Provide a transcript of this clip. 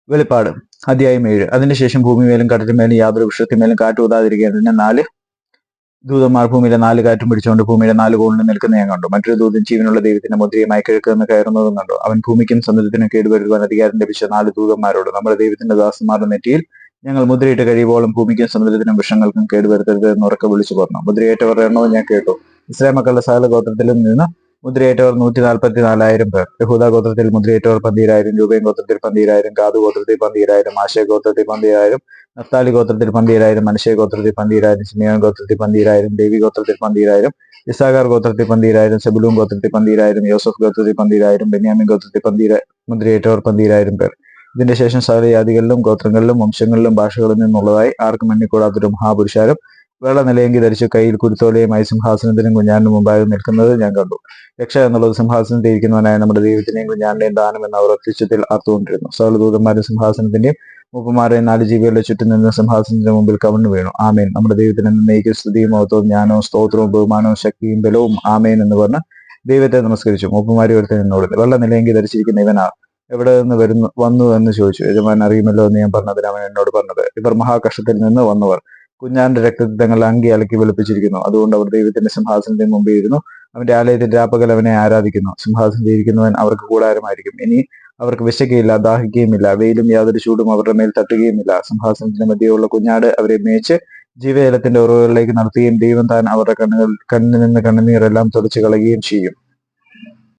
വെളിപ്പാട് അധ്യായം 7. അതിനുശേഷം ഭൂമിമേലും കടലിന്മേലും യാതൊരു വൃക്ഷത്തിന്മേലും കാറ്റ് ഊതാതിരിക്കേണ്ടതിന് 4 ദൂതന്മാർ ഭൂമിയിലെ 4 കാറ്റും പിടിച്ചുകൊണ്ട് ഭൂമിയുടെ 4 കോണിലും നിൽക്കുന്ന ഞാൻ കണ്ടു. മറ്റൊരു ദൂതൻ ജീവനുള്ള ദൈവത്തിന്റെ മുദ്രയുമായി കിഴക്ക് നിന്ന് കയറുന്നതും കണ്ടു. അവൻ ഭൂമിക്കും സമുദ്രത്തിനും കേടുവരുത്തുവാൻ അധികാരം ലഭിച്ച 4 ദൂതന്മാരോട്, നമ്മുടെ ദൈവത്തിന്റെ ദാസന്മാരുടെ നെറ്റിയിൽ ഞങ്ങൾ മുദ്രയിട്ട് കഴിയുമ്പോഴും ഭൂമിക്കും സമുദ്രത്തിനും വൃക്ഷങ്ങൾക്കും കേടുവരുത്തരുത് എന്ന് ഉറക്കെ വിളിച്ചു പറഞ്ഞു. മുദ്രയേറ്റവരുടെ എണ്ണവും ഞാൻ കേട്ടു. ഇസ്രായേൽ മക്കളുടെ സകല ഗോത്രത്തിലും നിന്ന് മുദ്രയേറ്റവർ 144,000 പേർ. യഹൂദ ഗോത്രത്തിൽ മുദ്രയേറ്റവർ 12,000, രൂബേൻ ഗോത്രത്തിൽ 12,000, ഗാദ് ഗോത്രത്തിൽ 12,000, ആശേർ ഗോത്രത്തിൽ 12,000, നഫ്താലി ഗോത്രത്തിൽ 12,000, മനശ്ശെ ഗോത്രത്തിൽ 12,000, ശിമെയോൻ ഗോത്രത്തിൽ 12,000, ലേവി ഗോത്രത്തിൽ 12,000, ഇസ്സാഖാർ ഗോത്രത്തിൽ 12,000, സെബുലൂൻ ഗോത്രത്തിൽ 12,000, യോസഫ് ഗോത്രത്തിൽ 12,000, ബെന്യാമിൻ ഗോത്രത്തിൽ 12,000, മുദ്രയേറ്റവർ 12,000 പേർ. ഇതിന്റെ ശേഷം സകല ജാതികളിലും ഗോത്രങ്ങളിലും വംശങ്ങളിലും ഭാഷകളിൽ നിന്നുള്ളതായി ആർക്കും എണ്ണിക്കൂടാത്തൊരു മഹാപുരുഷാരം വെള്ള നിലയെങ്കി ധരിച്ചു കയ്യിൽ കുരുത്തോലയുമായി സിംഹാസനത്തിനും കുഞ്ഞാടിനും മുമ്പാകെ നിൽക്കുന്നത് ഞാൻ കണ്ടു. രക്ഷ എന്നുള്ളത് സിംഹാസനത്തിൽ ഇരിക്കുന്നവനായ നമ്മുടെ ദൈവത്തിന്റെയും കുഞ്ഞാടിന്റെയും ദാനം എന്ന് അവർ അത്യുച്ചത്തിൽ ആർത്തുകൊണ്ടിരുന്നു. സകല ദൂതന്മാരും സിംഹാസനത്തിന്റെയും മൂപ്പന്മാരെയും 4 ജീവികളുടെ ചുറ്റും നിന്ന് സിംഹാസനത്തിന്റെ മുമ്പിൽ കവിണ്ണു വീണു. ആമേൻ, നമ്മുടെ ദൈവത്തിന് എന്നേക്കും സ്തുതിയും മഹത്വവും ജ്ഞാനവും സ്തോത്രവും ബഹുമാനവും ശക്തിയും ബലവും ആമേൻ എന്ന് പറഞ്ഞ് ദൈവത്തെ നമസ്കരിച്ചു. മൂപ്പന്മാരി ഒരുത്തൻ എന്നോട്, വെള്ള നിലയെങ്കി ധരിച്ചിരിക്കുന്ന ഇവനാ എവിടെ നിന്ന് വന്നു എന്ന് ചോദിച്ചു. യജമാൻ അറിയുമല്ലോ എന്ന് ഞാൻ പറഞ്ഞതിന് അവൻ എന്നോട് പറഞ്ഞത്, ഇവർ മഹാകഷ്ടത്തിൽ നിന്ന് വന്നവർ, കുഞ്ഞാന്റെ രക്തത്തിൽ തങ്ങളുടെ അങ്കി അലക്കി വെളുപ്പിച്ചിരിക്കുന്നു. അതുകൊണ്ട് അവർ ദൈവത്തിന്റെ സിംഹാസനത്തിന് മുമ്പേ ഇരുന്നു അവന്റെ ആലയത്തിൽ രാപ്പകൽ അവനെ ആരാധിക്കുന്നു. സിംഹാസനത്തിൽ ഇരിക്കുന്നവൻ അവർക്ക് കൂടാരമായിരിക്കും. ഇനി അവർക്ക് വിശക്കുകയില്ല, ദാഹിക്കുകയുമില്ല, വെയിലും യാതൊരു ചൂടും അവരുടെ മേൽ തട്ടുകയുമില്ല. സിംഹാസനത്തിന്റെ മധ്യയുള്ള കുഞ്ഞാട് അവരെ മേച്ച് ജീവജലത്തിന്റെ ഉറവുകളിലേക്ക് നടത്തുകയും ദൈവം താൻ അവരുടെ കണ്ണിൽ നിന്ന് കണ്ണുനീരെല്ലാം തുടച്ചു കളയുകയും ചെയ്യും.